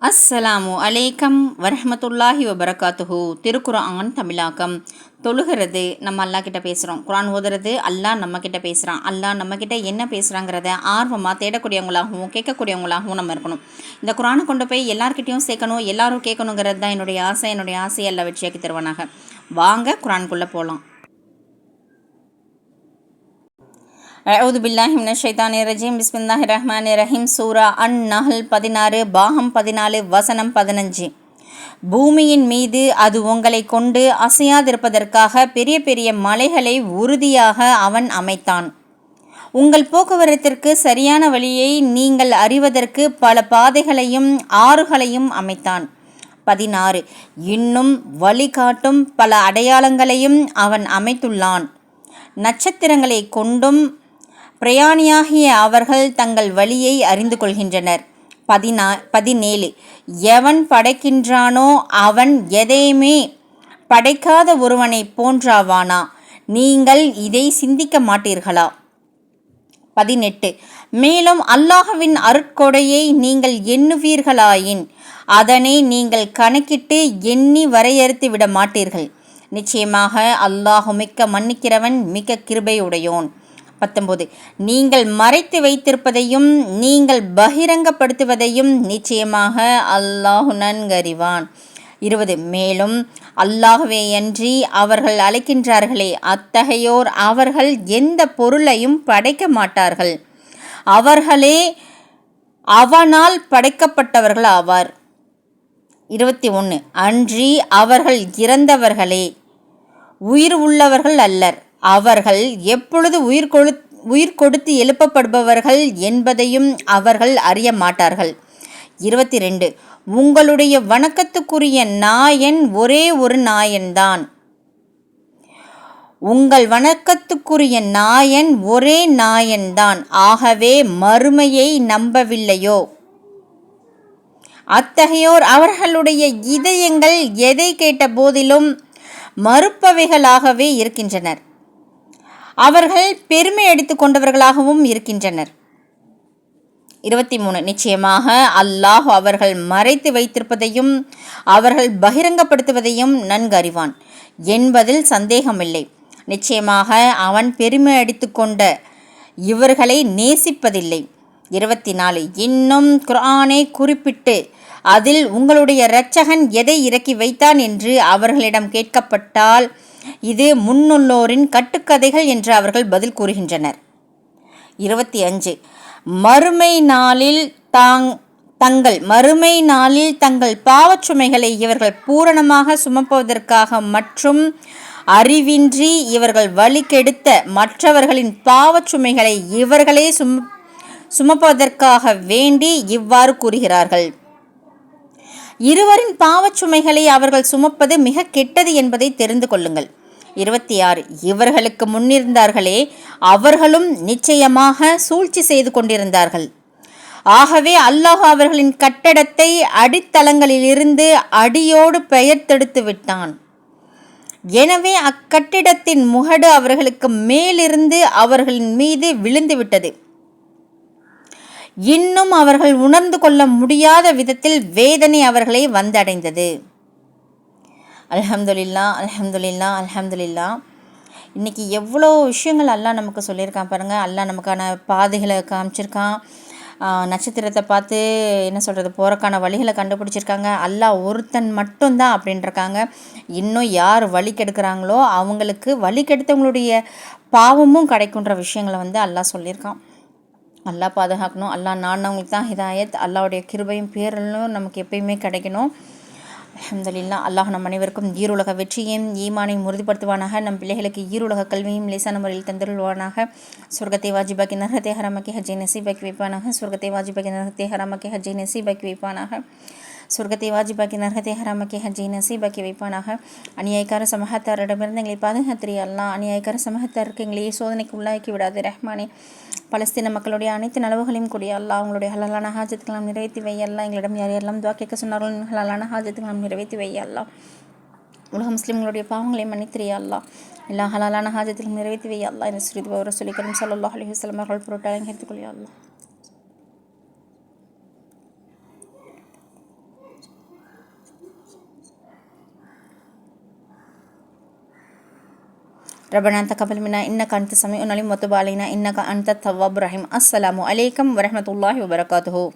அஸ்ஸலாமு அலைக்கம் வரஹ்மத்துல்லாஹி வபரகாத்துஹு. திருக்குர்ஆன் தமிழாக்கம். தொழுகிறது நம்ம அல்லா கிட்ட பேசுகிறோம். குர்ஆன் ஓதுறது அல்லாஹ் நம்ம கிட்ட பேசுகிறான். அல்லாஹ் நம்ம கிட்ட என்ன பேசுகிறாங்கிறத ஆர்வமாக தேடக்கூடியவங்களாகவும் கேட்கக்கூடியவங்களாகவும் நம்ம இருக்கணும். இந்த குர்ஆனை கொண்டு போய் எல்லார்கிட்டையும் சேர்க்கணும், எல்லாரும் கேட்கணுங்கிறது தான் என்னுடைய ஆசை. என்னுடைய ஆசையை எல்லாம் வெற்றியாக்கி தருவானாக. வாங்க குர்ஆனுக்குள்ளே போகலாம். அஊது பில்லாஹி மினஷ் ஷைத்தானிர் ரஜீம். பிஸ்மில்லாஹிர் ரஹ்மானிர் ரஹீம். சூரா அன்-நஹ்ல் 16, பாகம் 14, வசனம் 15. பூமியின் மீது அது உங்களை கொண்டு அசையாதிருப்பதற்காக பெரிய பெரிய மலைகளை உறுதியாக அவன் அமைத்தான். உங்கள் போக்குவரத்திற்கு சரியான வழியை நீங்கள் அறிவதற்கு பல பாதைகளையும் ஆறுகளையும் அமைத்தான். 16. இன்னும் வழிகாட்டும் பல அடையாளங்களையும் அவன் அமைத்துள்ளான். நட்சத்திரங்களை கொண்டும் பிரயாணியாகிய அவர்கள் தங்கள் வழியை அறிந்து கொள்கின்றனர். 17. எவன் படைக்கின்றானோ அவன் எதையுமே படைக்காத ஒருவனை போன்றாவானா? நீங்கள் இதை சிந்திக்க மாட்டீர்களா? 18. மேலும் அல்லாஹ்வின் அருட்கொடையை நீங்கள் எண்ணுவீர்களாயின் அதனை நீங்கள் கணக்கிட்டு எண்ணி வரையறுத்து விட மாட்டீர்கள். நிச்சயமாக அல்லாஹ் மிக்க மன்னிக்கிறவன், மிக்க கிருபையுடையோன். 19. நீங்கள் மறைத்து வைத்திருப்பதையும் நீங்கள் பகிரங்கப்படுத்துவதையும் நிச்சயமாக அல்லாஹ் நன்கறிவான். 20. மேலும் அல்லாஹ்வேயன்றி அவர்கள் அழைக்கின்றார்களே, அத்தகையோர் அவர்கள் எந்த பொருளையும் படைக்க மாட்டார்கள். அவர்களே அவனால் படைக்கப்பட்டவர்கள் ஆவார். 21. அன்றி அவர்கள் இறந்தவர்களே, உயிர் உள்ளவர்கள் அல்லர். அவர்கள் எப்பொழுது உயிர் கொடுத்து எழுப்பப்படுபவர்கள் என்பதையும் அவர்கள் அறிய மாட்டார்கள். 22. உங்களுடைய வணக்கத்துக்குரிய நாயன் ஒரே ஒரு நாயன்தான். உங்கள் வணக்கத்துக்குரிய நாயன் ஒரே நாயன்தான். ஆகவே மறுமையை நம்பவில்லையோ? அத்தகையோர் அவர்களுடைய இதயங்கள் எதை கேட்ட போதிலும் மறுப்பவைகளாகவே இருக்கின்றனர். அவர்கள் பெருமை அடித்து கொண்டவர்களாகவும் இருக்கின்றனர். 23. நிச்சயமாக அல்லாஹ் அவர்கள் மறைத்து வைத்திருப்பதையும் அவர்கள் பகிரங்கப்படுத்துவதையும் நன்கு அறிவான் என்பதில் சந்தேகமில்லை. நிச்சயமாக அவன் பெருமை அடித்து கொண்ட இவர்களை நேசிப்பதில்லை. 24. இன்னும் குர்ஆனை குறிப்பிட்டு அதில் உங்களுடைய இரட்சகன் எதை இறக்கி வைத்தான் என்று அவர்களிடம் கேட்கப்பட்டால் இது முன்னுள்ளோரின் கட்டுக்கதைகள் என்று அவர்கள் பதில் கூறுகின்றனர். 25. மறுமை நாளில் தங்கள் பாவச்சுமைகளை இவர்கள் பூரணமாக சுமப்பதற்காக மற்றும் அறிவின்றி இவர்கள் வழி கெடுத்த மற்றவர்களின் பாவச்சுமைகளை இவர்களே சுமப்பதற்காக வேண்டி இவ்வாறு கூறுகிறார்கள். இருவரின் பாவச்சுமைகளை அவர்கள் சுமப்பது மிக கெட்டது என்பதை தெரிந்து கொள்ளுங்கள். 26. இவர்களுக்கு முன்னிருந்தார்களே, அவர்களும் நிச்சயமாக சூழ்ச்சி செய்து கொண்டிருந்தார்கள். ஆகவே அல்லாஹ் அவர்களின் கட்டடத்தை அடித்தளங்களிலிருந்து அடியோடு பெயர்த்தெடுத்து விட்டான். எனவே அக்கட்டிடத்தின் முகடு அவர்களுக்கு மேலிருந்து அவர்களின் மீது விழுந்து விட்டது. இன்னும் அவர்கள் உணர்ந்து கொள்ள முடியாத விதத்தில் வேதனை அவர்களை வந்தடைந்தது. அல்ஹம்துலில்லாஹ், அல்ஹம்துலில்லாஹ், அல்ஹம்துலில்லாஹ். இன்றைக்கி எவ்வளோ விஷயங்கள் அல்லாஹ் நமக்கு சொல்லியிருக்கான் பாருங்கள். அல்லாஹ் நமக்கான பாதைகளை காமிச்சிருக்கான். நட்சத்திரத்தை பார்த்து என்ன சொல்கிறது, போகிறக்கான வழிகளை கண்டுபிடிச்சிருக்காங்க. அல்லாஹ் ஒருத்தன் மட்டும்தான் அப்படின்ட்டுருக்காங்க. இன்னும் யார் வழி கெடுக்கிறாங்களோ அவங்களுக்கு வழி கெடுத்தவங்களுடைய பாவமும் கிடைக்குன்ற விஷயங்களை அல்லாஹ் சொல்லியிருக்கான். அல்லாஹ் பாதுகாக்கணும். அல்லாஹ் நானவங்களுக்கு தான் ஹிதாயத். அல்லாஹ்வுடைய கிருபையும் பேரலும் நமக்கு எப்பயுமே கிடைக்கணும். அல்ஹம்துலில்லாஹ். அல்லாஹ் நம் அனைவருக்கும் ஈருலக வெற்றியையும் ஈமானையும் உறுதிப்படுத்துவானாக. நம் பிள்ளைகளுக்கு ஈருலக கல்வியும் லேசான முறையில் தந்துருவானாக. சொர்க்கத்தை வாஜிபாக்கி நரகத்தை ஹராமாக்கி ஹஜ்ஜை நசீபாக்கி வைப்பானாக. சொர்க்கத்தை வாஜிபாக்கி நரகத்தை ஹராமாக்கி ஹஜ்ஜை நசீபாக்கி வைப்பானாக. சொர்க்கத்தை வாஜிபாக்கி நரகத்தை ஹராமாக்கி ஹஜ்ஜை நசீபாக்கி வைப்பானாக. அநியாயக்கார சமூகத்தாரிடமிருந்து எங்களை பாதுகாத்திரியா அல்லாஹ். அநியாயக்கார சமூகத்தாருக்கு எங்களையே சோதனைக்கு உள்ளாக்கி விடாது ரஹ்மானே. பலஸ்தீன மக்களுடைய அனைத்து நலவுகளையும் கூடிய அல்லாஹ் அவங்களுடைய ஹலாலான ஹாஜத்துக்கெல்லாம் நிறைவேற்றி வையல்லா. எங்களிடம் யாரெல்லாம் துவா கேட்க சொன்னார்கள் ஹலாலான ஹாஜத்துக்கெல்லாம் நிறைவேற்றி வையல்லா. உலக முஸ்லிம்களுடைய பாவங்களை மன்னித்திரியா அல்லாஹ். எல்லா ஹலாலான ஹாஜத்துக்கும் நிறைவேற்றி வையல்லா. என்று ஸ்ரீதுவர சொல்லிக்கரும் ஸல்லல்லாஹு அலைஹி வஸல்லம் அவர்கள் பொருட்டாக எடுத்துக்கொள்ளியா அல்லாஹ். ربنا تقبل منا إنك أنت السميع العليم وتب علينا إنك أنت التواب الرحيم. السلام عليكم ورحمة الله وبركاته.